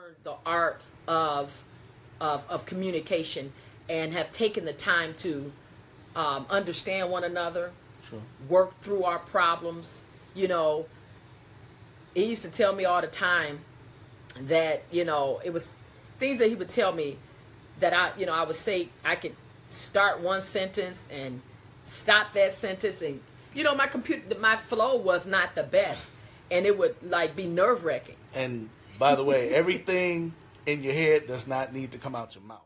learned the art of communication and have taken the time to understand one another, Sure. work through our problems. You know, he used to tell me all the time that, you know, it was things that he would tell me that I would say I could start one sentence and stop that sentence, and my flow was not the best, and it would like be nerve-wracking. And by the way, everything in your head does not need to come out your mouth.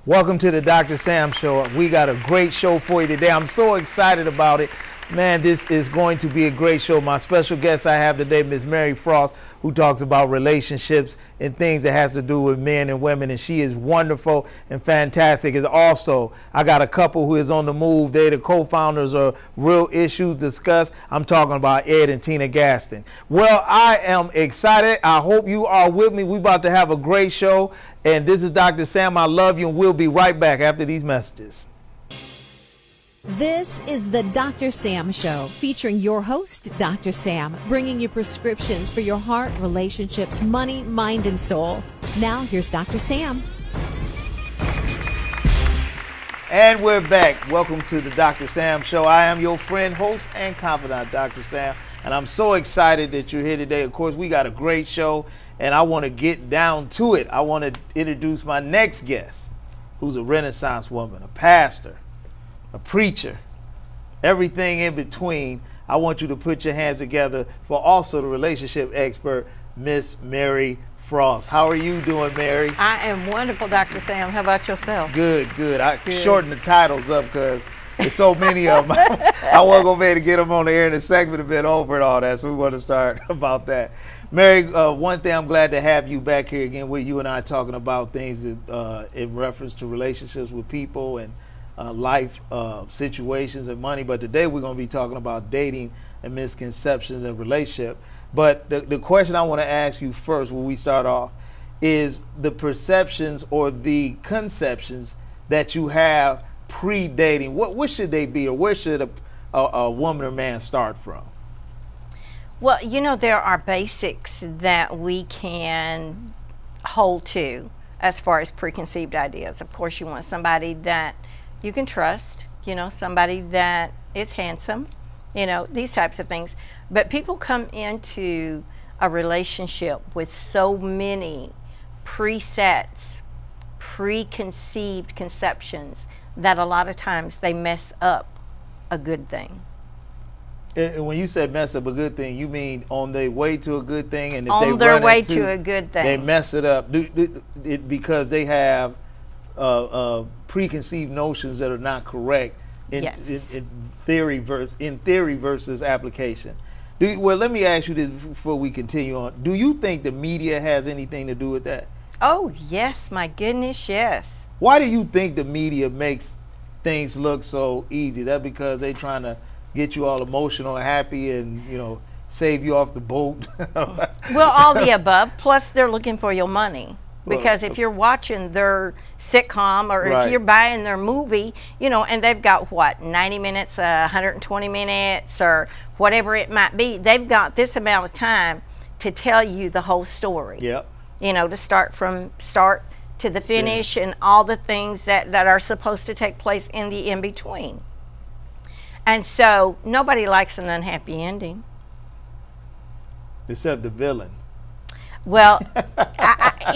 Welcome to the Dr. Sam Show. We got a great show for you today. I'm so excited about it. Man, this is going to be a great show. My special guest I have today, Ms. Mary Frost, who talks about relationships and things that has to do with men and women, and she is wonderful and fantastic. And also, I got a couple who is on the move. They're the co-founders of Real Issues Discussed. I'm talking about Ed and Tina Gaston. Well, I am excited. I hope you are with me. We're about to have a great show, and this is Dr. Sam. I love you, and we'll be right back after these messages. This is the Dr. Sam Show, featuring your host, Dr. Sam, bringing you prescriptions for your heart, relationships, money, mind, and soul. Now, here's Dr. Sam. And we're back. Welcome to the Dr. Sam Show. I am your friend, host, and confidant, Dr. Sam, and I'm so excited that you're here today. Of course, we got a great show, and I want to get down to it. I want to introduce my next guest, who's a Renaissance woman, a pastor, a preacher, everything in between. I want you to put your hands together for also the relationship expert, Miss Mary Frost. How are you doing, Mary? I am wonderful, Dr. Sam. How about yourself? Good, good. I shortened the titles up because there's so many of them. I wasn't going to be able to get them on the air in the segment a bit over and all that, so we want to start about that. Mary, one thing, I'm glad to have you back here again with you and I talking about things that, in reference to relationships with people and life situations and money. But today we're going to be talking about dating and misconceptions and relationship. But the question I want to ask you first when we start off is the perceptions or the conceptions that you have pre-dating. What should they be, or where should a woman or man start from? Well, you know, there are basics that we can hold to as far as preconceived ideas. Of course, you want somebody that you can trust, you know, somebody that is handsome, you know, these types of things. But people come into a relationship with so many presets, preconceived conceptions, that a lot of times they mess up a good thing. And when you say mess up a good thing, you mean on their way to a good thing, and if on they their run way into, to a good thing, they mess it up because they have preconceived notions that are not correct in, yes. in theory versus application. Well, let me ask you this before we continue on. Do you think the media has anything to do with that? Oh, yes, my goodness, yes. Why do you think the media makes things look so easy? That because they're trying to get you all emotional and happy and, you know, save you off the boat? Well, all the above. Plus, they're looking for your money. Because if you're watching their sitcom or Right. if you're buying their movie, you know, and they've got, 90 minutes, 120 minutes, or whatever it might be, they've got this amount of time to tell you the whole story. Yep. You know, to start to the finish, and all the things that are supposed to take place in the in-between. And so nobody likes an unhappy ending. Except the villain. Well,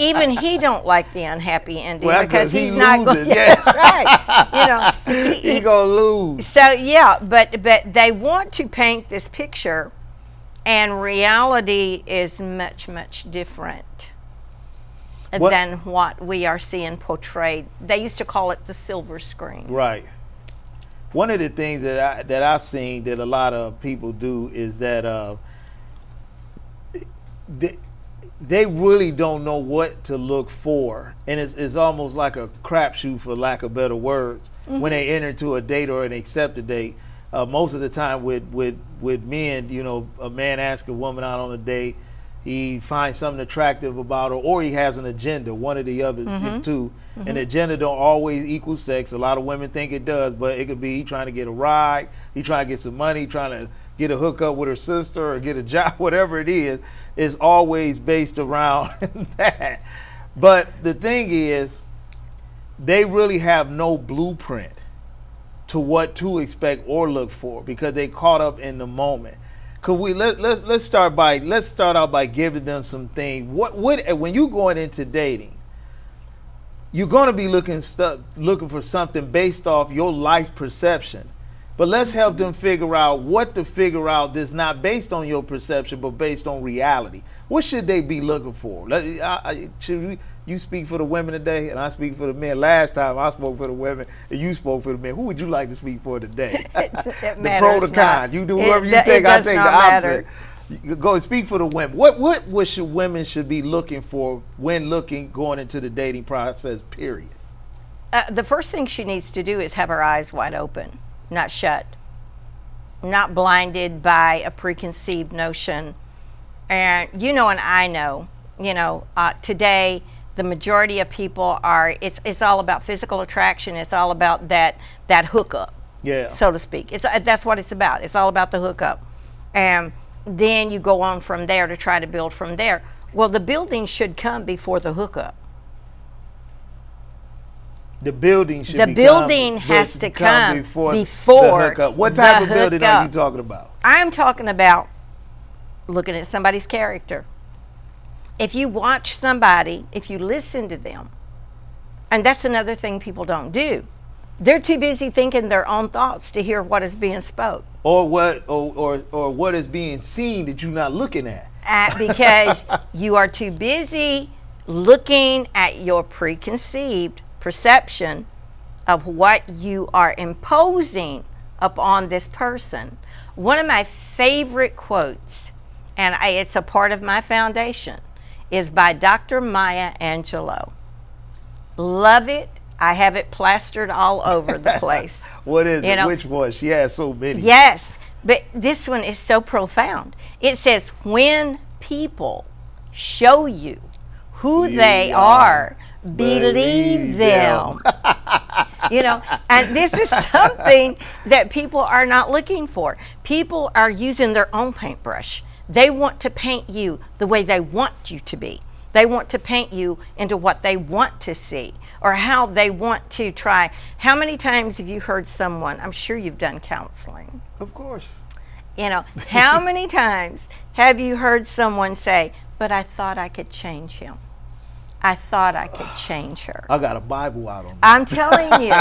even he don't like the unhappy ending, well, because he he's not going. Yeah. That's right. You know, he gonna lose. So yeah, but they want to paint this picture, and reality is much, much different than what we are seeing portrayed. They used to call it the silver screen. Right. One of the things that I've seen that a lot of people do is that they really don't know what to look for, and it's almost like a crapshoot, for lack of better words, when they enter into a date or an accept a date. Most of the time with men, you know, a man asks a woman out on a date, he finds something attractive about her, or he has an agenda, one or the other, two. And agenda don't always equal sex. A lot of women think it does, but it could be he trying to get a ride, he trying to get some money, trying to get a hookup with her sister or get a job, whatever it is always based around that. But the thing is, they really have no blueprint to what to expect or look for because they caught up in the moment. Could we let's start out by giving them some things. What when you going into dating, you're going to be looking for something based off your life perception. But let's help them figure out what to figure out that's not based on your perception, but based on reality. What should they be looking for? You speak for the women today, and I speak for the men. Last time I spoke for the women, and you spoke for the men. Who would you like to speak for today? The pro, the con. You do whoever you think. I think the opposite. You go and speak for the women. What should women be looking for when going into the dating process? Period. The first thing she needs to do is have her eyes wide open, not shut, not blinded by a preconceived notion. And and I know, today the majority of people are. It's all about physical attraction. It's all about that hookup, so to speak. That's what it's about. It's all about the hookup, and then you go on from there to try to build from there. Well, the building should come before the hookup. The building has to come before the hookup. What type of building are you talking about? I'm talking about looking at somebody's character. If you watch somebody, if you listen to them, and that's another thing people don't do. They're too busy thinking their own thoughts to hear what is being spoke. Or what is being seen that you're not looking at. Because you are too busy looking at your preconceived perception of what you are imposing upon this person. One of my favorite quotes, and it's a part of my foundation, is by Dr. Maya Angelou. Love it. I have it plastered all over the place. What is it? Which one? She has so many. Yes, but this one is so profound. It says, when people show you who they are, believe them. And this is something that people are not looking for. People are using their own paintbrush. They want to paint you the way they want you to be. They want to paint you into what they want to see or how they want to try. How many times have you heard someone, I'm sure you've done counseling. Of course. How many times have you heard someone say, but I thought I could change him. I thought I could change her. I got a Bible out on that. I'm telling you,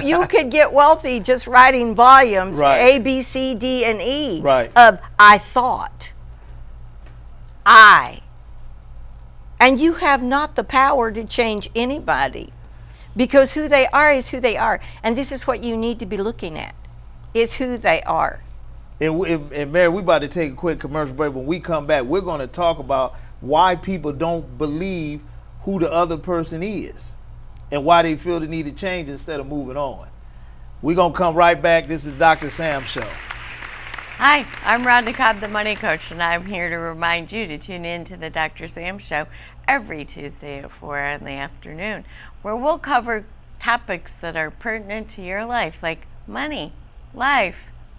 you could get wealthy just writing volumes, right. A, B, C, D, and E, right. of I thought. And you have not the power to change anybody because who they are is who they are. And this is what you need to be looking at, is who they are. And Mary, we're about to take a quick commercial break. When we come back, we're going to talk about why people don't believe who the other person is and why they feel the need to change instead of moving on. We're going to come right back. This is Dr. Sam Show. Hi, I'm Rhonda Cobb, the Money Coach, and I'm here to remind you to tune in to the Dr. Sam Show every Tuesday at 4 in the afternoon, where we'll cover topics that are pertinent to your life, like money, life,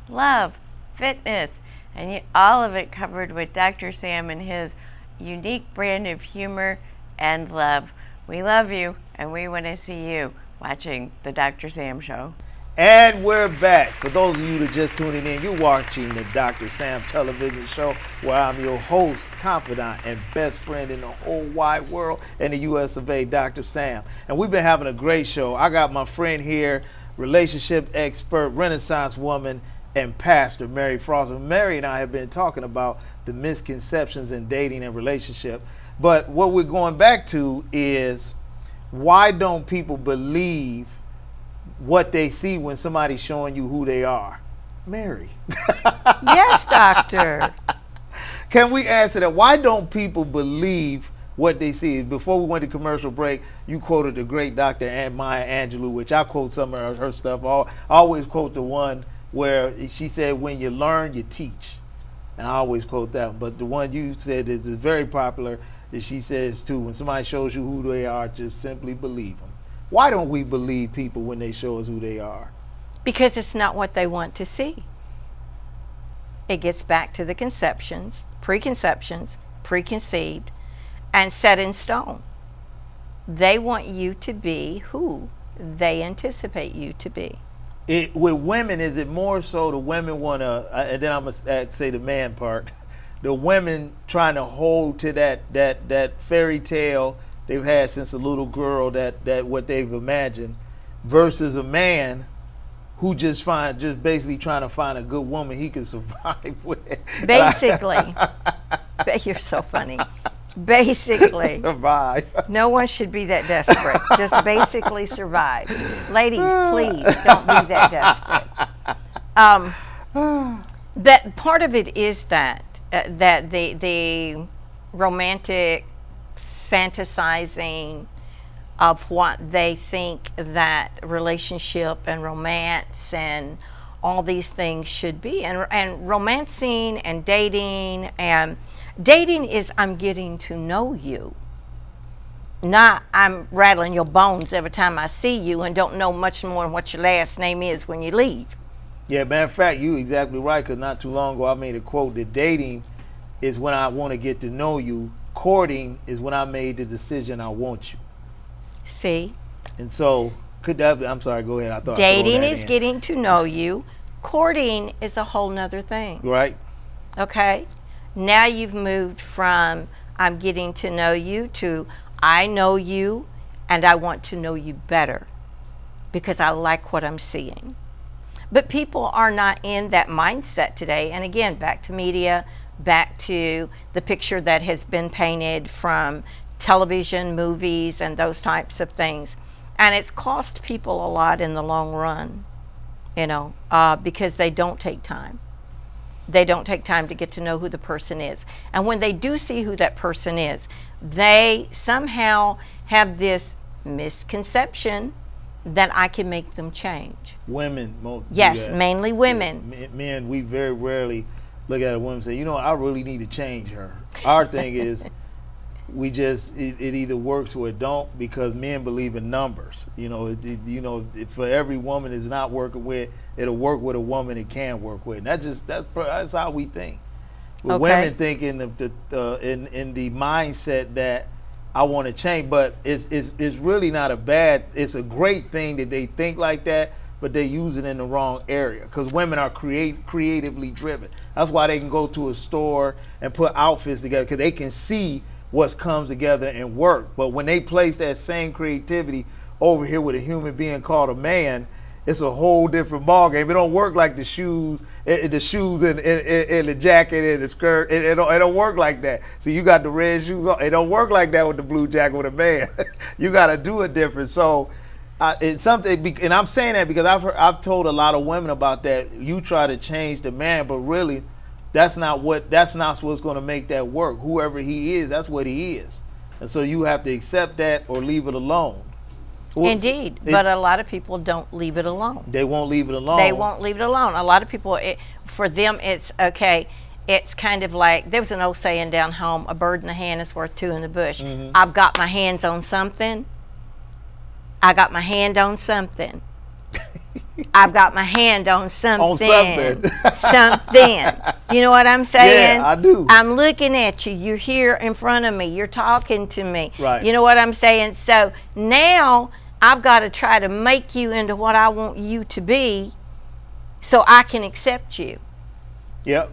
love, fitness, and all of it covered with Dr. Sam and his unique brand of humor and love. We love you, and we want to see you watching the Dr. Sam Show. And we're back. For those of you that just tuning in, you're watching the Dr. Sam television show where I'm your host, confidant, and best friend in the whole wide world and the US of A, Dr. Sam. And we've been having a great show. I got my friend here, relationship expert, Renaissance woman, and pastor, Mary Frost. Mary and I have been talking about the misconceptions in dating and relationship. But what we're going back to is, why don't people believe what they see when somebody's showing you who they are? Mary. Yes, doctor. Can we answer that? Why don't people believe what they see? Before we went to commercial break, you quoted the great Dr. Maya Angelou, which I quote some of her stuff. I always quote the one where she said, when you learn, you teach. And I always quote that one. But the one you said is very popular, that she says too, when somebody shows you who they are, just simply believe them. Why don't we believe people when they show us who they are? Because it's not what they want to see. It gets back to the preconceptions, preconceived, and set in stone. They want you to be who they anticipate you to be. With women, is it more so the women want to, and then I'm going to say the man part, the women trying to hold to that fairy tale they've had since a little girl, that what they've imagined, versus a man who just basically trying to find a good woman he can survive with. Basically. You're so funny. Basically. Survive. No one should be that desperate. Just basically survive. Ladies, please don't be that desperate. But part of it is that the romantic fantasizing of what they think that relationship and romance and all these things should be, and romancing and dating is I'm getting to know you, not I'm rattling your bones every time I see you and don't know much more than what your last name is when you leave. Yeah, matter of fact, you exactly right, because not too long ago I made a quote that dating is when I want to get to know you, courting is when I made the decision I want you. See? And so, I'm sorry, go ahead. I thought dating is getting to know you. Courting is a whole nother thing. Right. Okay? Now you've moved from I'm getting to know you to I know you and I want to know you better because I like what I'm seeing. But people are not in that mindset today. And again, back to media, back to the picture that has been painted from television, movies, and those types of things. And it's cost people a lot in the long run, because they don't take time. They don't take time to get to know who the person is. And when they do see who that person is, they somehow have this misconception that I can make them change. Women. Yes, mainly women. Yeah, men, we very rarely look at a woman and say, I really need to change her. Our thing is, it either works or it don't, because men believe in numbers. For every woman it's not working with, it'll work with a woman it can work with. And that's how we think. With women think in the mindset that I want to change, but it's really not it's a great thing that they think like that, but they use it in the wrong area, because women are creatively driven. That's why they can go to a store and put outfits together, because they can see what comes together and work. But when they place that same creativity over here with a human being called a man, it's a whole different ballgame. It don't work like the shoes and the jacket and the skirt. It don't work like that. So you got the red shoes on. It don't work like that with the blue jacket with a man. You got to do it different. So it's something, and I'm saying that because I've told a lot of women about that. You try to change the man, but really, that's not what's going to make that work. Whoever he is, that's what he is, and so you have to accept that or leave it alone. Indeed, but a lot of people don't leave it alone. They won't leave it alone. They won't leave it alone. A lot of people, for them, it's okay. It's kind of like, there was an old saying down home: a bird in the hand is worth two in the bush. Mm-hmm. I've got my hands on something. I got my hand on something. I've got my hand on something. On something. Something. You know what I'm saying? Yeah, I do. I'm looking at you. You're here in front of me. You're talking to me. Right. You know what I'm saying? So now I've got to try to make you into what I want you to be so I can accept you. Yep.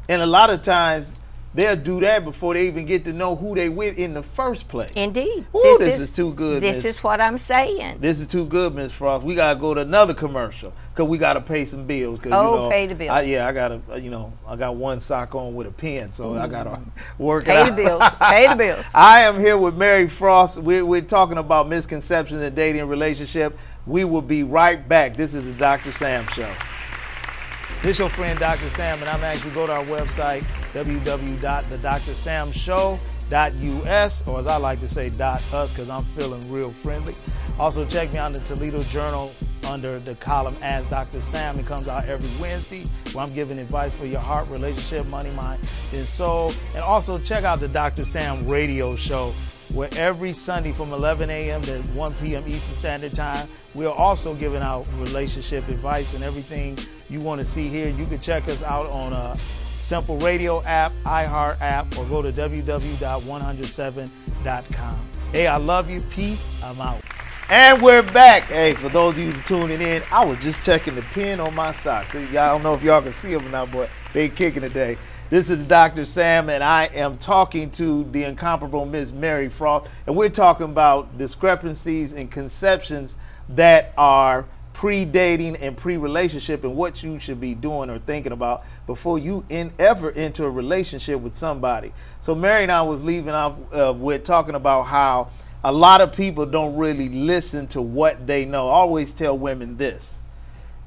And a lot of times they'll do that before they even get to know who they with in the first place. Indeed. Ooh, this is too good. This is what I'm saying. This is too good, Miss Frost. We gotta go to another commercial because we gotta pay some bills. Pay the bills. I gotta. I got one sock on with a pen, so I gotta work pay it the out. bills. Pay the bills. I am here with Mary Frost. We're talking about misconceptions in dating and relationship. We will be right back. This is the Dr. Sam Show. This is your friend Dr. Sam, and I'm actually go to our website, www.thedrsamshow.us, or as I like to say, .us, because I'm feeling real friendly. Also, check me out in the Toledo Journal under the column Ask Dr. Sam. It comes out every Wednesday, where I'm giving advice for your heart, relationship, money, mind, and soul. And also check out the Dr. Sam radio show, where every Sunday from 11 a.m. to 1 p.m. Eastern Standard Time, we are also giving out relationship advice and everything you want to see here. You can check us out on Simple Radio app, iHeart app, or go to www.107.com. Hey, I love you. Peace. I'm out. And we're back. Hey, for those of you tuning in, I was just checking the pin on my socks. Y'all don't know if y'all can see them or not, but they kicking today. This is Dr. Sam, and I am talking to the incomparable Miss Mary Frost, and we're talking about discrepancies and conceptions that are pre-dating and pre-relationship and what you should be doing or thinking about before you ever enter a relationship with somebody. So Mary and I was leaving off with talking about how a lot of people don't really listen to what they know. I always tell women this.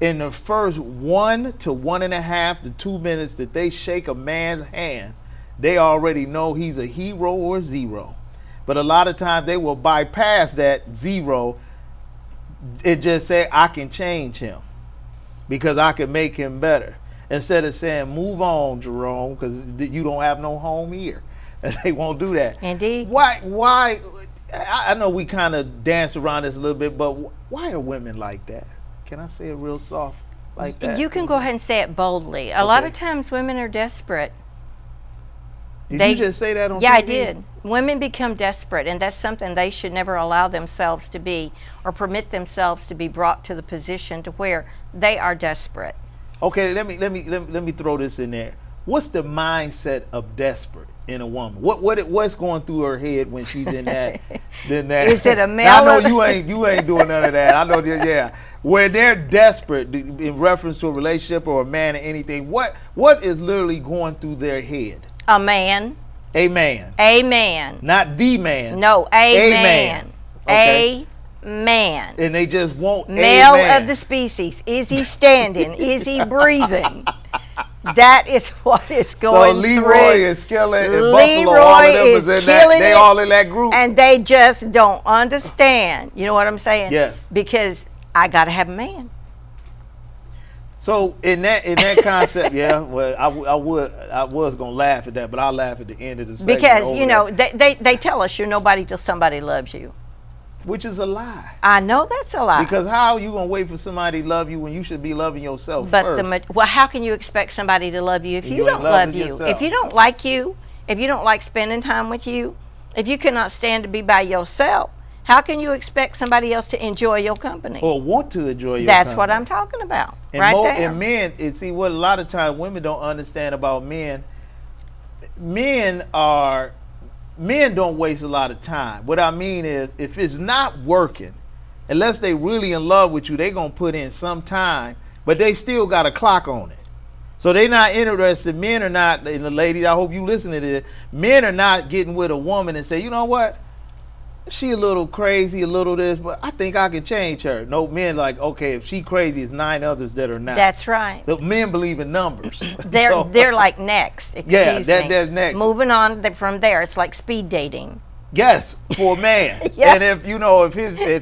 In the first 1 to 1.5 to 2 minutes that they shake a man's hand, they already know he's a hero or zero. But a lot of times they will bypass that zero and just say, I can change him because I can make him better. Instead of saying, move on, Jerome, because you don't have no home here. They won't do that. Indeed. Why? I know we kind of dance around this a little bit, but why are women like that? Can I say it real soft like that? You can go ahead and say it boldly. A lot of times women are desperate. Did you just say that on TV? Yeah, I did. Women become desperate, and that's something they should never allow themselves to be or permit themselves to be brought to the position to where they are desperate. Okay, let me throw this in there. What's the mindset of desperate in a woman? What's going through her head when she's in that? Is it a male? Now, I know you ain't doing none of that. I know that. Yeah, where they're desperate in reference to a relationship or a man or anything. What is literally going through their head? A man. A man. A man. Not the man. No, a man. Okay. A man. And they just want male a man. of the species. Is he standing? Is he breathing? That is what is going through. So Leroy and Skillet and Buffalo, Leroy all of them is in killing that. They it, all in that group. and they just don't understand. You know what I'm saying? Yes. Because I got to have a man. So in that concept, yeah. Well, I was gonna laugh at that, but I'll laugh at the end of the segment. Because you know they tell us you're nobody till somebody loves you. Which is a lie. I know that's a lie. Because how are you gonna wait for somebody to love you when you should be loving yourself first? Well, how can you expect somebody to love you if you don't love you? Yourself. If you don't like you, if you don't like spending time with you, if you cannot stand to be by yourself, how can you expect somebody else to enjoy your company? Or want to enjoy your That's company? what I'm talking about. And right there. And men, see what a lot of times women don't understand about men. Men don't waste a lot of time. What I mean is, if it's not working, unless they really in love with you, they gonna put in some time, but they still got a clock on it. So they not interested. Men are not, and the ladies, I hope you listen to this. Men are not getting with a woman and say, you know what? She a little crazy, a little this, but I think I can change her. No, men like, okay, if she crazy, it's 9 others that are not. That's right. So men believe in numbers. They're like next. Excuse me. That's next. Moving on from there, it's like speed dating. Yes, for a man. Yes. And if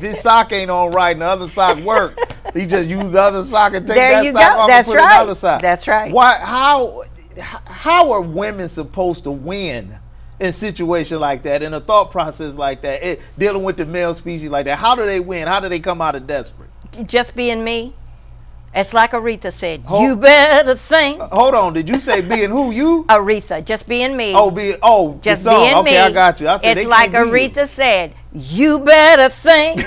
his sock ain't on right and the other sock work, he just use the other sock and take there that sock off That's and put right. another sock. That's right. How are women supposed to win in a situation like that, in a thought process like that, dealing with the male species like that? How do they win? How do they come out of desperate? Just being me. It's like Aretha said, you better think. Hold on, did you say being who? You? Aretha, just being me. Just being okay, me. I got you. I said, it's like Aretha said, you better think.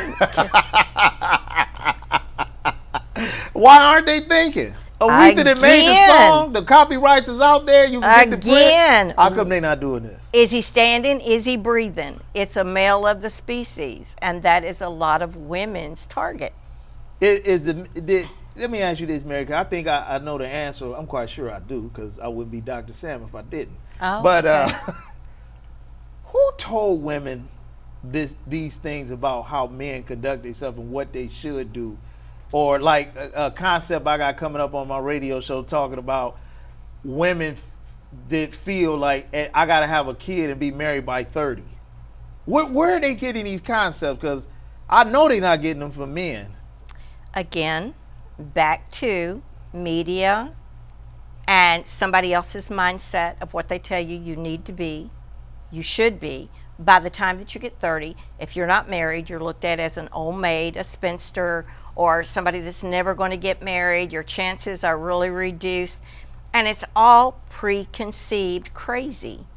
Why aren't they thinking? Aretha that made the song, the copyrights is out there. You can get the print. How come they not doing this? Is he standing? Is he breathing? It's a male of the species, and that is a lot of women's target. Let me ask you this, Mary, 'cause I think I know the answer. I'm quite sure I do, because I wouldn't be Dr. Sam if I didn't. But okay. Who told women these things about how men conduct themselves and what they should do? Or like a concept I got coming up on my radio show talking about women that feel like I got to have a kid and be married by 30. Where are they getting these concepts? Because I know they're not getting them from men. Again, back to media and somebody else's mindset of what they tell you you need to be, you should be. By the time that you get 30, if you're not married, you're looked at as an old maid, a spinster, or somebody that's never going to get married. Your chances are really reduced. And it's all preconceived crazy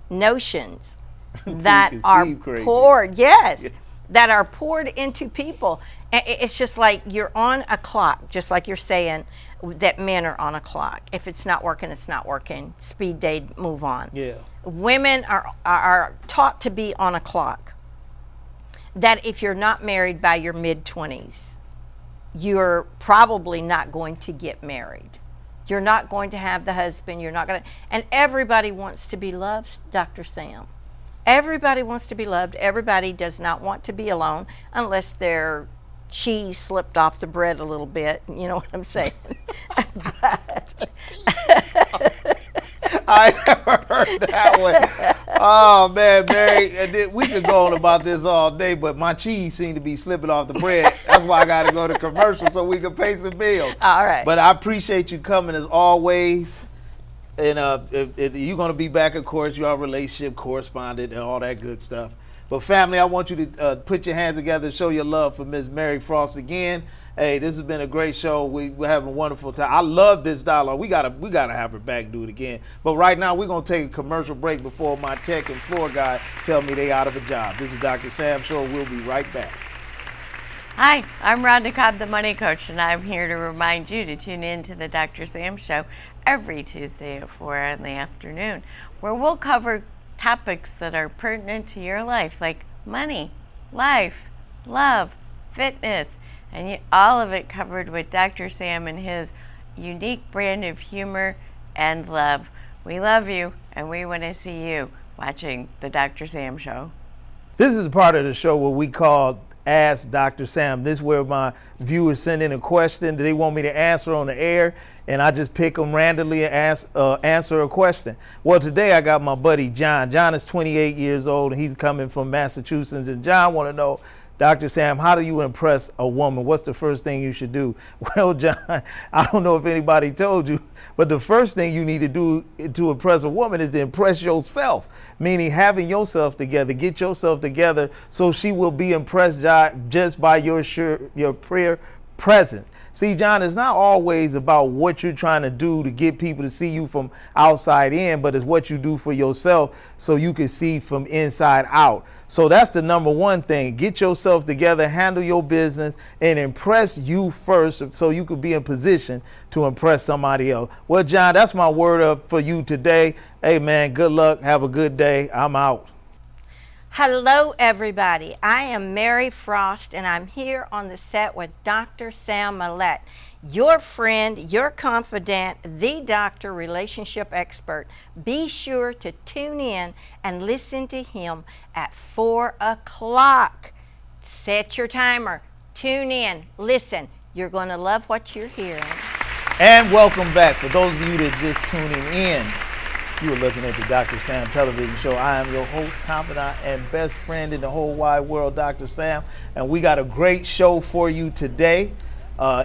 notions that are crazy. poured, yes, that are poured into people. It's just like you're on a clock, just like you're saying that men are on a clock. If it's not working, it's not working. Speed date, move on. Yeah. Women are taught to be on a clock. That if you're not married by your mid-20s, you're probably not going to get married. You're not going to have the husband. You're not going to. And everybody wants to be loved, Dr. Sam. Everybody wants to be loved. Everybody does not want to be alone unless their cheese slipped off the bread a little bit. You know what I'm saying? I never heard that one. Oh man, Mary, we could go on about this all day, but my cheese seemed to be slipping off the bread. That's why I got to go to commercial so we can pay some bills. All right. But I appreciate you coming as always. And if you're going to be back, of course, you're our relationship correspondent and all that good stuff. But family, I want you to put your hands together and show your love for Miss Mary Frost again. Hey, this has been a great show. We're having a wonderful time. I love this dialogue. We gotta have her back and do it again. But right now, we're gonna take a commercial break before my tech and floor guy tell me they out of a job. This is Dr. Sam Show. We'll be right back. Hi, I'm Rhonda Cobb, the Money Coach, and I'm here to remind you to tune in to the Dr. Sam Show every Tuesday at 4 in the afternoon, where we'll cover topics that are pertinent to your life, like money, life, love, fitness, and all of it covered with Dr. Sam and his unique brand of humor and love. We love you, and we want to see you watching the Dr. Sam Show. This is a part of the show where we call Ask Dr. Sam. This is where my viewers send in a question that they want me to answer on the air, and I just pick them randomly and answer a question. Well, today I got my buddy John. John is 28 years old, and he's coming from Massachusetts. And John want to know, Dr. Sam, how do you impress a woman? What's the first thing you should do? Well, John, I don't know if anybody told you, but the first thing you need to do to impress a woman is to impress yourself, meaning having yourself together. Get yourself together so she will be impressed just by your prayer presence. See, John, it's not always about what you're trying to do to get people to see you from outside in, but it's what you do for yourself so you can see from inside out. So that's the number one thing. Get yourself together, handle your business, and impress you first so you could be in position to impress somebody else. Well, John, that's my word up for you today. Hey, man, good luck. Have a good day. I'm out. Hello, everybody. I am Mary Frost, and I'm here on the set with Dr. Sam Millett, your friend, your confidant, the doctor, relationship expert. Be sure to tune in and listen to him at 4 o'clock. Set your timer. Tune in. Listen. You're going to love what you're hearing. And welcome back. For those of you that are just tuning in, you are looking at the Dr. Sam television show. I am your host, confidant, and best friend in the whole wide world, Dr. Sam. And we got a great show for you today.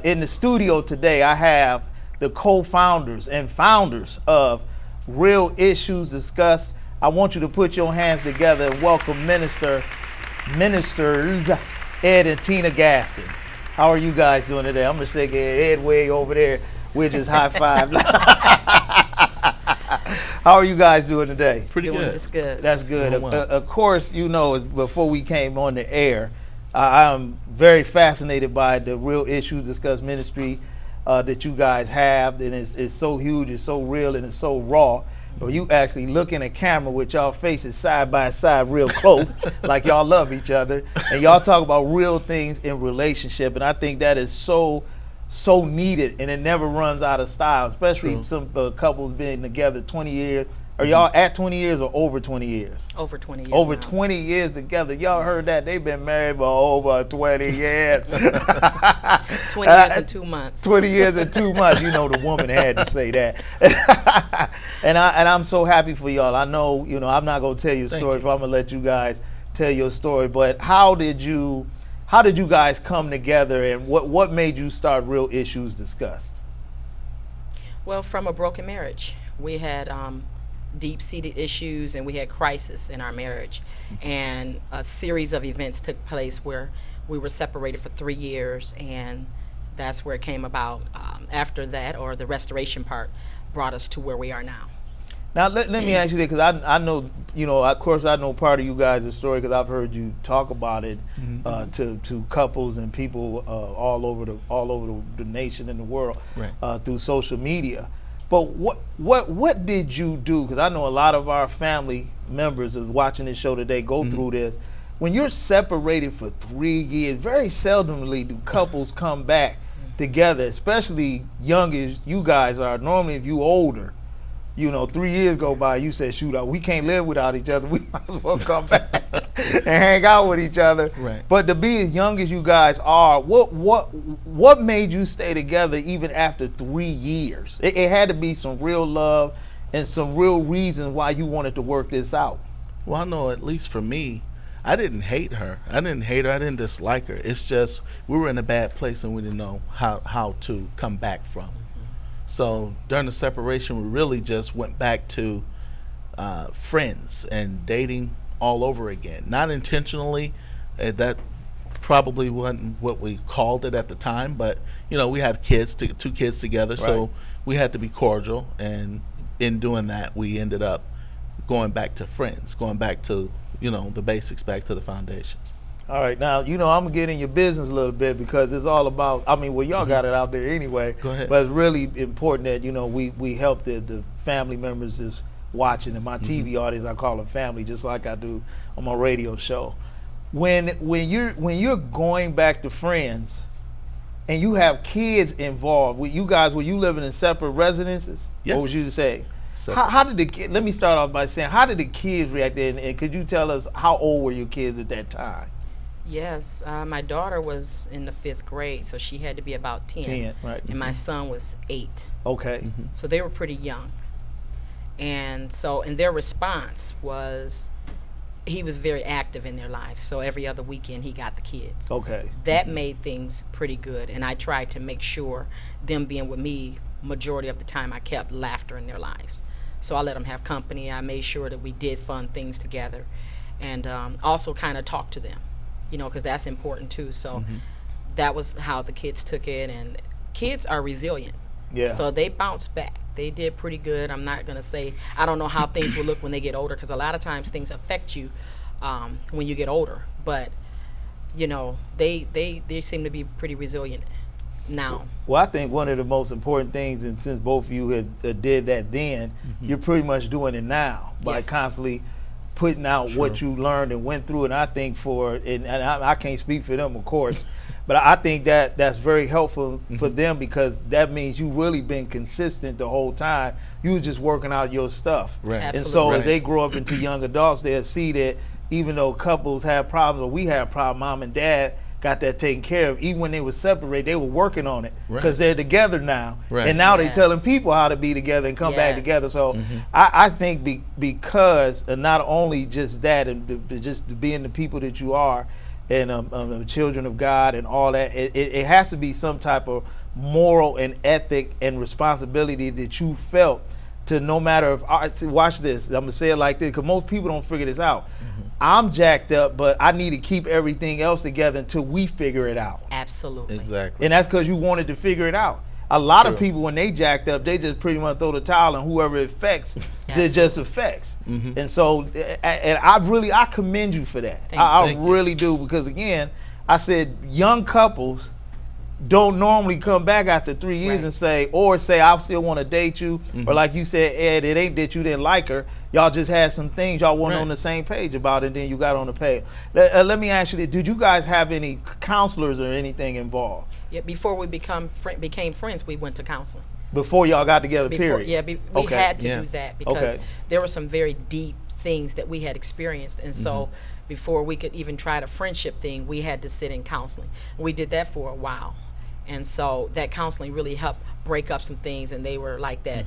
In the studio today, I have the co-founders and founders of Real Issues Discussed. I want you to put your hands together and welcome ministers Ed and Tina Gaston. How are you guys doing today? I'm going to shake Ed way over there. We'll just high five. How are you guys doing today? Pretty good. Just good. That's good. Of course, you know, before we came on the air, I'm very fascinated by the Real Issues Discussed ministry that you guys have. And it's so huge, it's so real, and it's so raw. Or you actually look in a camera with y'all faces side by side real close, like y'all love each other. And y'all talk about real things in relationship. And I think that is so needed, and it never runs out of style, especially True. some couples being together 20 years. Are y'all at 20 years or over 20 years? Over 20 years. Over now. 20 years together. Y'all heard that? They've been married for over 20 years. 20 years and 2 months. 20 years and 2 months. You know, the woman had to say that. and I'm so happy for y'all. I know, you know, I'm not going to tell you a story, so I'm going to let you guys tell your story. But how did you guys come together, and what made you start Real Issues Discussed? Well, from a broken marriage. We had deep-seated issues, and we had crisis in our marriage. And a series of events took place where we were separated for 3 years, and that's where it came about. After that, or the restoration part, brought us to where we are now. Now let me ask you that, because I know, of course I know part of you guys' story because I've heard you talk about it to couples and people all over the nation and the world through social media. But what did you do? Because I know a lot of our family members is watching this show today go through this. When you're separated for 3 years, very seldomly do couples come back together, especially young as you guys are. Normally, if you older, 3 years go by, you say, shoot, we can't live without each other. We might as well come back and hang out with each other. Right. But to be as young as you guys are, what made you stay together even after 3 years? It had to be some real love and some real reasons why you wanted to work this out. Well, I know, at least for me, I didn't hate her. I didn't dislike her. It's just we were in a bad place and we didn't know how to come back from. So during the separation, we really just went back to friends and dating all over again. Not intentionally. That probably wasn't what we called it at the time, but we have kids, 2 kids together, so we had to be cordial. And in doing that, we ended up going back to friends, going back to the basics, back to the foundations. All right, now, I'm going to get in your business a little bit because it's all about, y'all got it out there anyway. Go ahead. But it's really important that, we help the family members that's watching, and my TV audience, I call them family, just like I do on my radio show. When you're going back to friends and you have kids involved, with you guys, were you living in separate residences? Yes. What would you say? So, How did the kid? Let me start off by saying, how did the kids react? And could you tell us how old were your kids at that time? Yes, my daughter was in the 5th grade, so she had to be about 10. 10, right. And my son was 8. Okay. So they were pretty young. And their response was, he was very active in their lives. So every other weekend he got the kids. Okay. That made things pretty good. And I tried to make sure them being with me, majority of the time, I kept laughter in their lives. So I let them have company. I made sure that we did fun things together, and also kind of talked to them, because that's important too. So that was how the kids took it, and kids are resilient. Yeah. So they bounced back. They did pretty good. I'm not going to say, I don't know how things will look when they get older, because a lot of times things affect you when you get older. But, they seem to be pretty resilient now. Well, I think one of the most important things, and since both of you had did that then, you're pretty much doing it now by constantly putting out what you learned and went through. And I think and I can't speak for them, of course, but I think that's very helpful for them, because that means you really been consistent the whole time. You were just working out your stuff. Right. And Absolutely. so as they grow up into young adults, they'll see that even though couples have problems, or we have problems, mom and dad got that taken care of. Even when they were separated, they were working on it, because they're together now. Right. And now they're telling people how to be together and come back together. So I think because not only just that, and just being the people that you are, and children of God and all that, it has to be some type of moral and ethic and responsibility that you felt to, no matter if, watch this, I'm going to say it like this, because most people don't figure this out. I'm jacked up, but I need to keep everything else together until we figure it out. Absolutely. Exactly. And that's because you wanted to figure it out. A lot of people, when they jacked up, they just pretty much throw the towel, and whoever it affects, it just affects. And so, and I commend you for that. I really do, because again, I said young couples don't normally come back after 3 years and say I still want to date you, or like you said, Ed, it ain't that you didn't like her. Y'all just had some things y'all weren't on the same page about, and then you got on the page. Let me ask you this: did you guys have any counselors or anything involved? Yeah, before we became friends, we went to counseling. Before y'all got together, period? Yeah, we had to do that, because there were some very deep things that we had experienced, and so before we could even try the friendship thing, we had to sit in counseling. We did that for a while, and so that counseling really helped break up some things, and they were like that,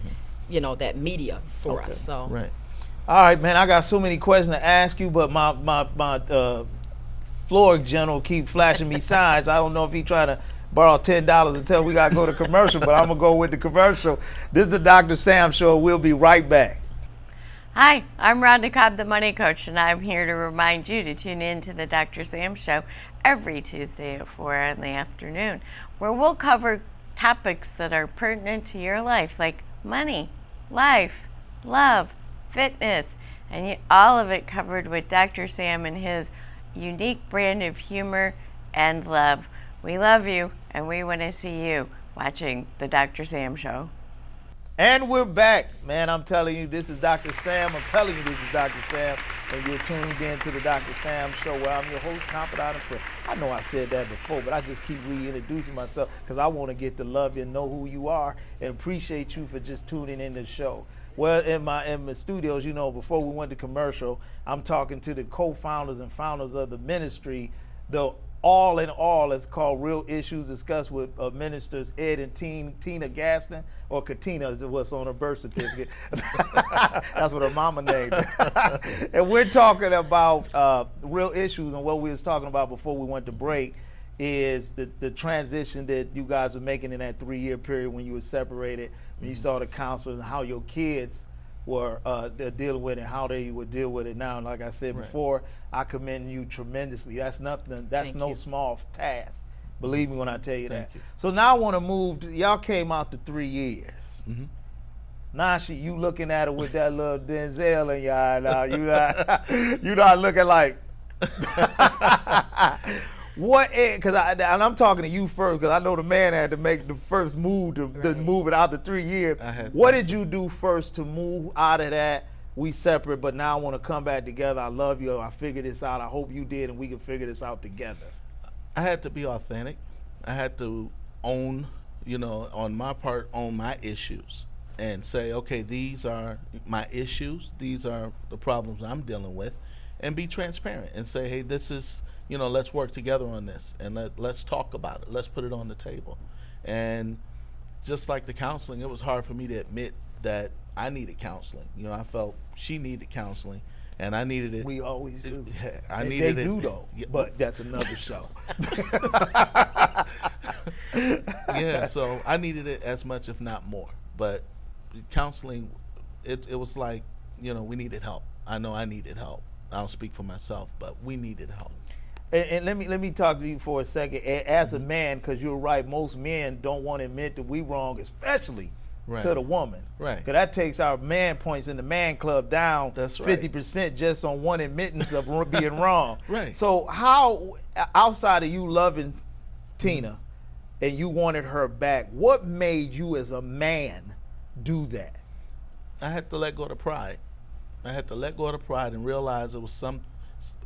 that media for us. So all right, man, I got so many questions to ask you, but my floor general keep flashing me signs. I don't know if he trying to borrow $10 until we got to go to commercial, but I'm going to go with the commercial. This is the Dr. Sam Show. We'll be right back. Hi, I'm Rhonda Cobb, the Money Coach, and I'm here to remind you to tune in to the Dr. Sam Show every Tuesday at 4 in the afternoon, where we'll cover topics that are pertinent to your life, like money, life, love, fitness, and all of it covered with Dr. Sam and his unique brand of humor and love. We love you, and we want to see you watching the Dr. Sam Show. And we're back. Man, I'm telling you, this is Dr. Sam. I'm telling you, this is Dr. Sam. And you're tuned in to the Dr. Sam Show, where I'm your host, confidant, and friend. I know I said that before, but I just keep reintroducing myself because I want to get to love you and know who you are and appreciate you for just tuning in the show. Well, in my studios, you know, before we went to commercial, I'm talking to the co-founders and founders of the ministry, the all in all, it's called Real Issues Discussed with ministers Ed and Tina Gaston, or Katina is what's on her birth certificate. That's what her mama named. And we're talking about real issues, and what we was talking about before we went to break is the transition that you guys were making in that 3-year period when you were separated, when you saw the counselor, and how your kids were dealing with it, and how they would deal with it now. And like I said before, I commend you tremendously. That's nothing. That's no small task. Believe me when I tell you that. You. So now I want to move. Y'all came out to 3 years. Mm-hmm. Now you looking at it with that little Denzel in your eye. Now you not looking like. What? Because and I'm talking to you first, because I know the man had to make the first move to move it out to 3 years. What did you do first to move out of that? We separate, but now I want to come back together. I love you. I figured this out. I hope you did, and we can figure this out together. I had to be authentic. I had to own, on my part, own my issues and say, okay, these are my issues. These are the problems I'm dealing with, and be transparent and say, hey, this is, let's work together on this, and let's talk about it. Let's put it on the table. And just like the counseling, it was hard for me to admit that I needed counseling. I felt she needed counseling, and I needed it. We always do. They do though, but that's another show. Yeah, so I needed it as much, if not more. But counseling, it was like, we needed help. I know I needed help. I don't speak for myself, but we needed help. And let me talk to you for a second. As a man, because you're right, most men don't want to admit that we wrong, especially to the woman. Right. Because that takes our man points in the man club down 50% just on one admittance of being wrong. Right. So how, outside of you loving Tina and you wanted her back, what made you as a man do that? I had to let go of the pride. I had to let go of the pride and realize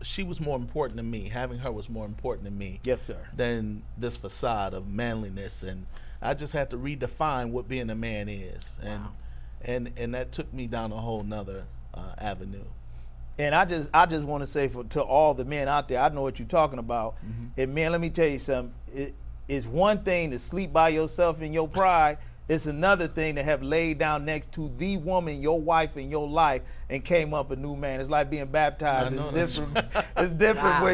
she was more important to me. Having her was more important to me. Yes, sir. Than this facade of manliness. And I just had to redefine what being a man is. And and that took me down a whole nother avenue. And I just want to say to all the men out there, I know what you're talking about. Mm-hmm. And man, let me tell you something. It's one thing to sleep by yourself in your pride. It's another thing to have laid down next to the woman, your wife in your life, and came up a new man. It's like being baptized. It's different. It's different where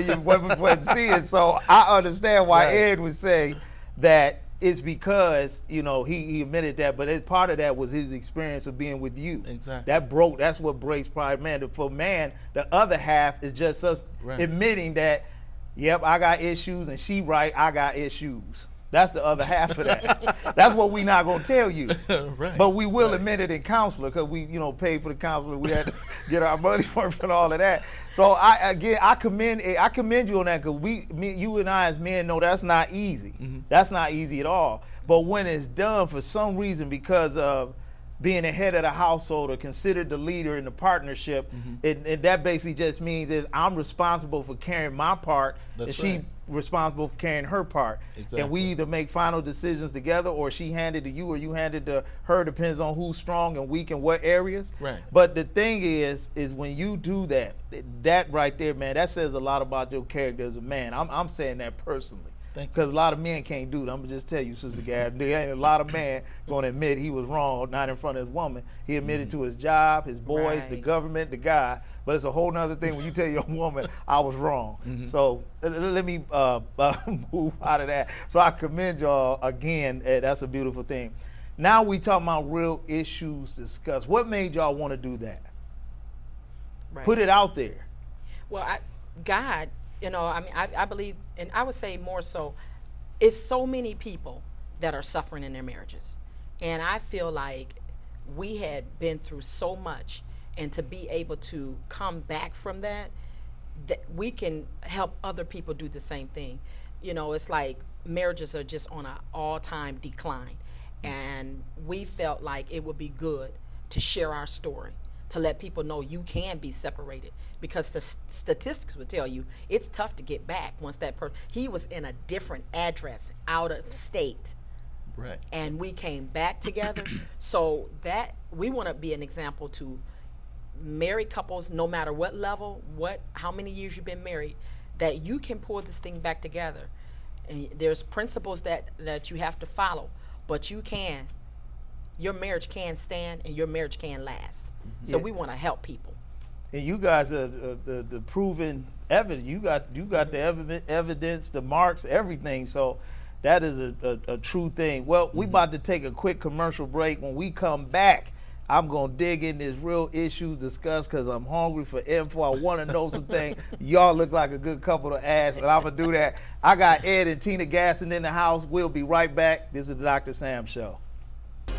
you see it. So I understand why Ed would say that it's because, he admitted that, but part of that was his experience of being with you. Exactly. That's what breaks pride, man. For man, the other half is just us admitting that, yep, I got issues, and she right, I got issues. That's the other half of that. That's what we not gonna tell you. Right. But we will admit it in counselor, because we, paid for the counselor. We had to get our money worth and all of that. So I commend you on that, because you and I as men know that's not easy. Mm-hmm. That's not easy at all. But when it's done for some reason, because of being the head of the household or considered the leader in the partnership, and that basically just means is I'm responsible for carrying my part, and she responsible for carrying her part. Exactly. And we either make final decisions together, or she handed to you or you handed to her, depends on who's strong and weak in what areas. Right. But the thing is when you do that right there, man, that says a lot about your character as a man. I'm saying that personally. Because a lot of men can't do that. I'm going to just tell you, Sister Gab, there ain't a lot of men going to admit he was wrong, not in front of his woman. He admitted to his job, his boys, the government, the guy. But it's a whole nother thing when you tell your woman, I was wrong. Mm-hmm. So let me move out of that. So I commend y'all again. That's a beautiful thing. Now we talking about real issues discussed. What made y'all want to do that? Put it out there. Well, God, I believe, and I would say more so, it's so many people that are suffering in their marriages. And I feel like we had been through so much, and to be able to come back from that we can help other people do the same thing. It's like marriages are just on an all-time decline. And we felt like it would be good to share our story, to let people know you can be separated, because the statistics would tell you it's tough to get back once that person, he was in a different address out of state. Right. And we came back together. So that we want to be an example to married couples, no matter what level, how many years you've been married, that you can pull this thing back together. And there's principles that you have to follow, but your marriage can stand and your marriage can last. So we want to help people. And you guys are the proven evidence. You got the evidence, the marks, everything. So that is a true thing. Well, we about to take a quick commercial break. When we come back, I'm going to dig in this real issues discussed, because I'm hungry for info. I want to know some things. Y'all look like a good couple to ask, and I'm going to do that. I got Ed and Tina Gaston in the house. We'll be right back. This is the Dr. Sam Show.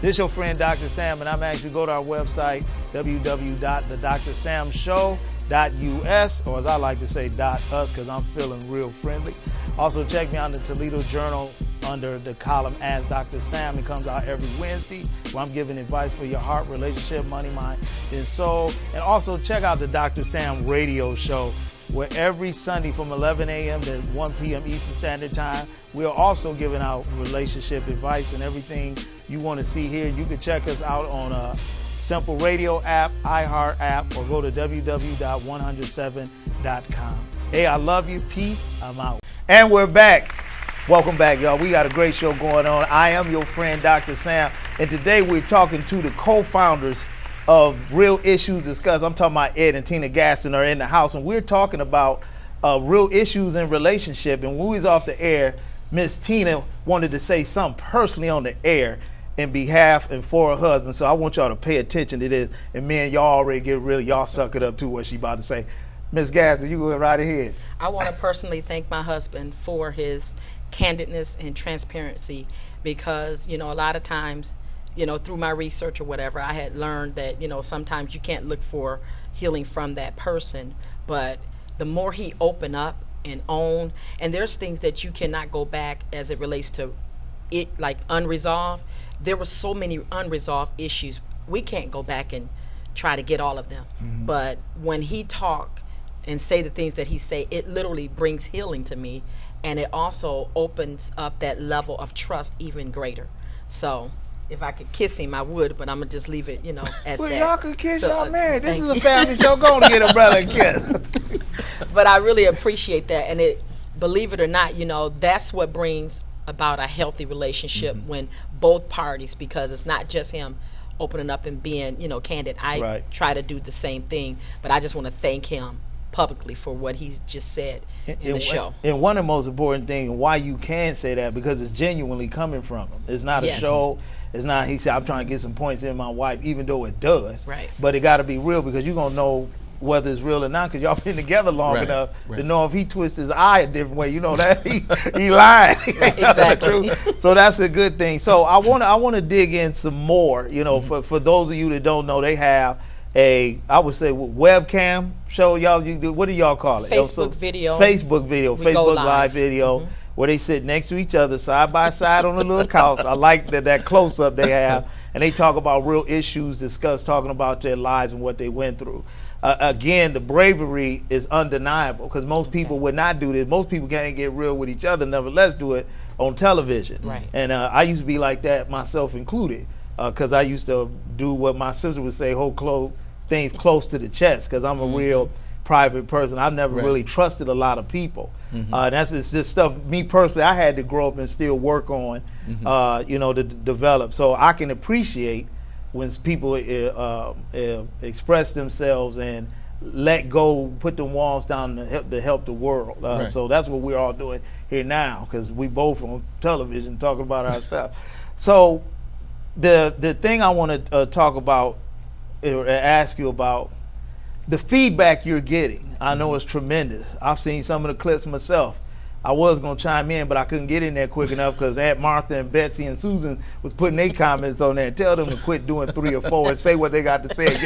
This is your friend Dr. Sam, and I'm actually go to our website, www.thedrsamshow.us, or as I like to say, .us, because I'm feeling real friendly. Also, check me out in the Toledo Journal under the column Ask Dr. Sam. It comes out every Wednesday, where I'm giving advice for your heart, relationship, money, mind, and soul. And also check out the Dr. Sam radio show, where every Sunday from 11 a.m. to 1 p.m. Eastern Standard Time, we are also giving out relationship advice and everything you want to see here. You can check us out on a Simple Radio app, iHeart app, or go to www.107.com. Hey, I love you. Peace. I'm out. And we're back. Welcome back, y'all. We got a great show going on. I am your friend, Dr. Sam, and today we're talking to the co-founders of Real Issues Discussed. I'm talking about Ed and Tina Gaston are in the house, and we're talking about real issues in relationship. And when we was off the air, Miss Tina wanted to say something personally on the air in behalf and for her husband. So I want y'all to pay attention to this, and man, y'all already y'all suck it up to what she about to say. Miss Gaston, you go right ahead. I want to personally thank my husband for his candidness and transparency, because a lot of times through my research or whatever, I had learned that sometimes you can't look for healing from that person, but the more he opened up and owned, and there's things that you cannot go back as it relates to it, like unresolved. There were so many unresolved issues, we can't go back and try to get all of them. But when he talk and say the things that he say, it literally brings healing to me. And it also opens up that level of trust even greater. So if I could kiss him, I would, but I'm going to just leave it, at well, that. Y'all could kiss, So, y'all married. This is a family show. Go on and get a brother and kiss. But I really appreciate that. And believe it or not, that's what brings about a healthy relationship when both parties, because it's not just him opening up and being, candid. I try to do the same thing, but I just want to thank him publicly for what he just said in the show. And one of the most important things, why you can say that, because it's genuinely coming from him. It's not a show. It's not, he said, I'm trying to get some points in my wife, even though it does. Right. But it got to be real, because you're going to know whether it's real or not, because y'all been together long enough to know if he twists his eye a different way, that he lying. Exactly. So that's a good thing. So I want to dig in some more. For those of you that don't know, they have I would say webcam show. Y'all, what do y'all call it? Facebook video. Facebook live video, where they sit next to each other side by side on a little couch. I like that close up they have, and they talk about real issues discussed, talking about their lives and what they went through. Again, the bravery is undeniable, because most people would not do this. Most people can't get real with each other, nevertheless do it on television. Right. And I used to be like that, myself included, because I used to do what my sister would say, hold things close to the chest, because I'm a real private person. I've never really trusted a lot of people. It's just stuff, me personally, I had to grow up and still work on, to develop. So I can appreciate when people express themselves and let go, put the walls down to help the world. So that's what we're all doing here now, because we both on television talking about our stuff. So the thing I want to talk about or ask you about the feedback you're getting, I know it's tremendous. I've seen some of the clips myself. I was going to chime in, but I couldn't get in there quick enough because Aunt Martha and Betsy and Susan was putting their comments on there. Tell them to quit doing 3 or 4 and say what they got to say and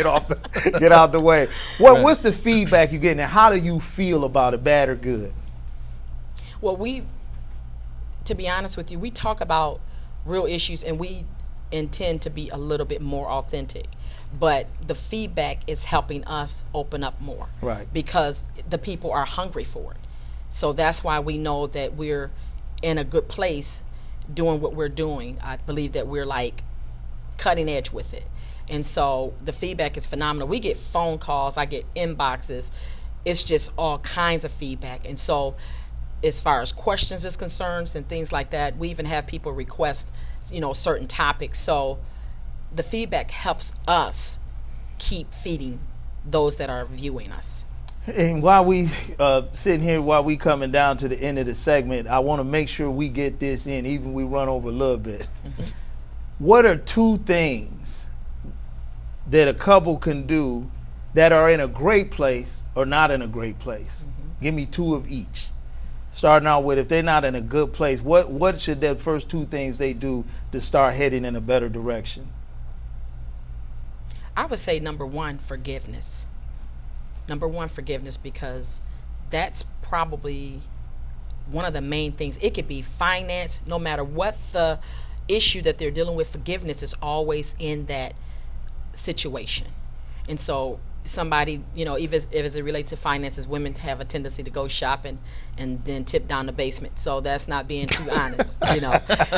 get out the way. What's the feedback you're getting, and how do you feel about it, bad or good? Well, to be honest with you, we talk about real issues and we intend to be a little bit more authentic. But the feedback is helping us open up more. Right. Because the people are hungry for it. So that's why we know that we're in a good place doing what we're doing. I believe that we're like cutting edge with it. And so the feedback is phenomenal. We get phone calls, I get inboxes. It's just all kinds of feedback. And so as far as questions is concerned and things like that, we even have people request, certain topics. So the feedback helps us keep feeding those that are viewing us. And while we sitting here, while we coming down to the end of the segment, I want to make sure we get this in, even we run over a little bit. Mm-hmm. What are 2 things that a couple can do that are in a great place or not in a great place? Mm-hmm. Give me 2 of each. Starting out with, if they're not in a good place, what should the first 2 things they do to start heading in a better direction? I would say number 1, forgiveness. Number 1, forgiveness, because that's probably one of the main things. It could be finance, no matter what the issue that they're dealing with, forgiveness is always in that situation. And so somebody, even if it relates to finances, women have a tendency to go shopping and then tip down the basement. So that's not being too honest,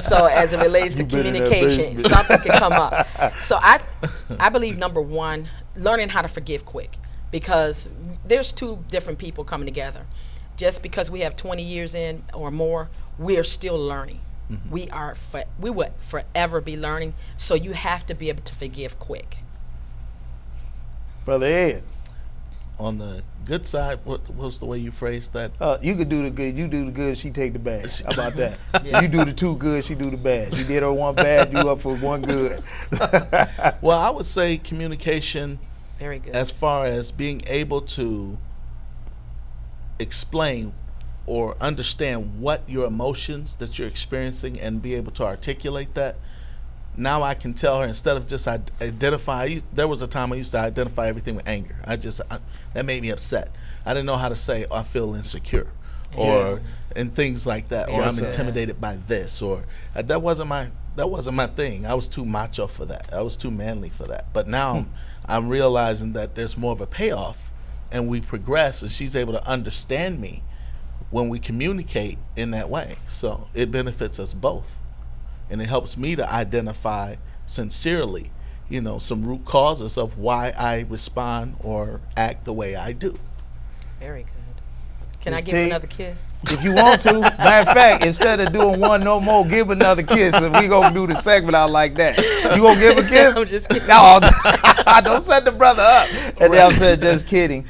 So as it relates to communication, something can come up. So I believe number 1, learning how to forgive quick. Because there's 2 different people coming together. Just because we have 20 years in or more, we are still learning. Mm-hmm. We would forever be learning. So you have to be able to forgive quick. Brother Ed. On the good side, what was the way you phrased that? You could do the good. You do the good, she take the bad. How about that? Yes. You do the 2 good, she do the bad. You did her 1 bad, you up for 1 good. Well, I would say communication. Very good. As far as being able to explain or understand what your emotions that you're experiencing and be able to articulate that. Now I can tell her, instead of just identify, there was a time I used to identify everything with anger. That made me upset. I didn't know how to say, I feel insecure, and things like that, or I'm intimidated by this, or that wasn't my thing. I was too macho for that. I was too manly for that. But now I'm realizing that there's more of a payoff, and we progress, and she's able to understand me when we communicate in that way. So it benefits us both, and it helps me to identify sincerely, some root causes of why I respond or act the way I do. Very good. Can I give another kiss? If you want to. Matter of fact, instead of doing 1 no more, give another kiss. And we going to do the segment out like that. You going to give a kiss? I'm just kidding. No, don't set the brother up. And then I said, just kidding.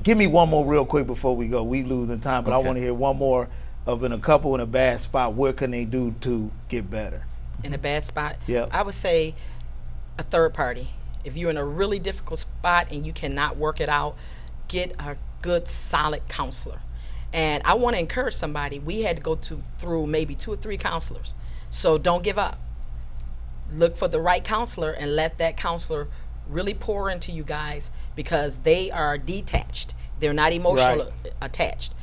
Give me 1 more real quick before we go. We losing time, but okay. I want to hear 1 more of in a couple in a bad spot. What can they do to get better? In a bad spot? Yeah. I would say a third party. If you're in a really difficult spot and you cannot work it out, get a good, solid counselor. And I want to encourage somebody. We had to go through maybe 2 or 3 counselors. So don't give up. Look for the right counselor and let that counselor really pour into you guys, because they are detached. They're not emotional attached.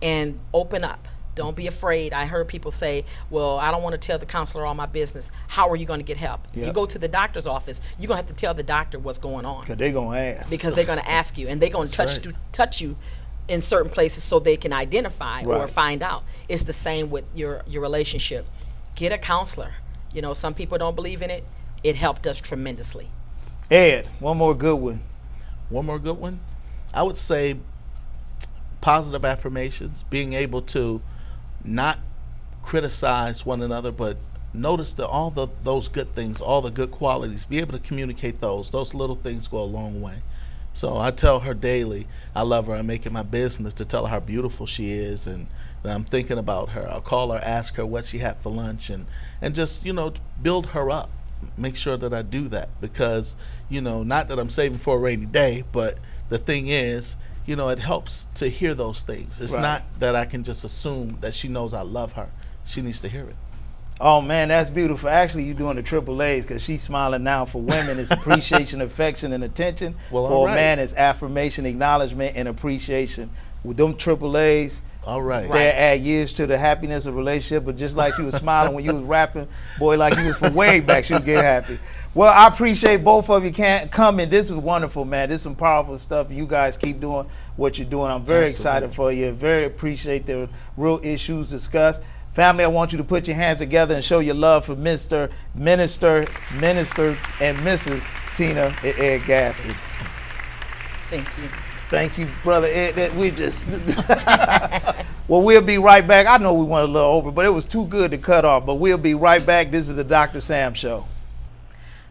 And open up. Don't be afraid. I heard people say, well, I don't want to tell the counselor all my business. How are you going to get help? If you go to the doctor's office, you're going to have to tell the doctor what's going on. Because they're going to ask. Because they're going to ask you, and they're going to touch you in certain places so they can identify or find out. It's the same with your relationship. Get a counselor. Some people don't believe in it. It helped us tremendously. Ed, 1 more good one. 1 more good one? I would say positive affirmations, being able to not criticize one another, but notice that those good things, all the good qualities, be able to communicate those little things go a long way. So I tell her daily I love her. I make it my business to tell her how beautiful she is, and that I'm thinking about her. I'll call her, ask her what she had for lunch, and just build her up. make sure that I do that, because, not that I'm saving for a rainy day, but the thing is, it helps to hear those things. It's Right. not that I can just assume that she knows I love her. She needs to hear it. Oh man, that's beautiful. Actually, you're doing the triple A's, because she's smiling now. For women, it's appreciation, affection, and attention. Well, for all a right. man, it's affirmation, acknowledgement, and appreciation. With them triple A's, All right. they add years to the happiness of relationship. But just like you was smiling when you was rapping, boy, like you was from way back, she would get happy. Well, I appreciate both of you coming. This is wonderful, man. This is some powerful stuff. You guys keep doing what you're doing. I'm very excited for you. Very appreciate the real issues discussed. Family, I want you to put your hands together and show your love for Mr. Minister, and Mrs. Tina and Ed Gaston. Thank you. Thank you, brother Ed. We just well, we'll be right back. I know we went a little over, but it was too good to cut off. But we'll be right back. This is the Dr. Sam Show.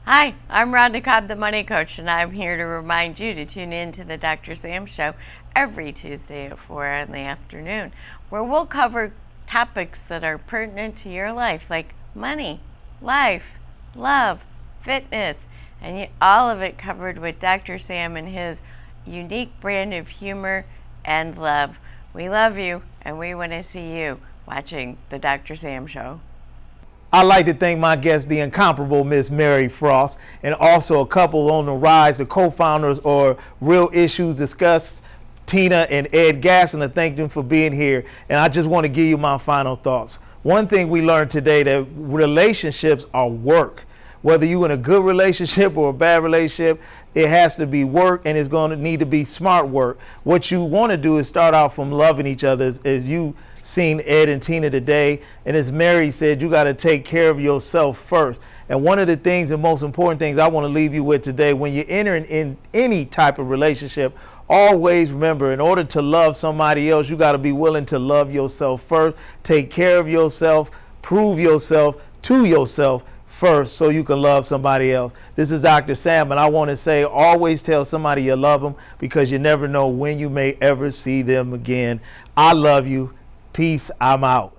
Hi, I'm Rhonda Cobb, the Money Coach, and I'm here to remind you to tune in to the Dr. Sam Show every Tuesday at 4 in the afternoon, where we'll cover topics that are pertinent to your life, like money, life, love, fitness, and all of it covered with Dr. Sam and his unique brand of humor and love. We love you, and we want to see you watching the Dr. Sam Show. I'd like to thank my guest, the incomparable Miss Mary Frost, and also a couple on the rise, the co-founders or Real Issues Discussed, Tina and Ed Gaston. I thank them for being here. And I just want to give you my final thoughts. One thing we learned today, that relationships are work. Whether you're in a good relationship or a bad relationship, it has to be work, and it's going to need to be smart work. What you want to do is start out from loving each other, as you seen Ed and Tina today. And as Mary said, you got to take care of yourself first. And one of the things, the most important things I want to leave you with today, when you're entering in any type of relationship, always remember, in order to love somebody else, you got to be willing to love yourself first. Take care of yourself, prove yourself to yourself first, so you can love somebody else. This is Dr. Sam, and I want to say, always tell somebody you love them, because you never know when you may ever see them again. I love you. Peace. I'm out.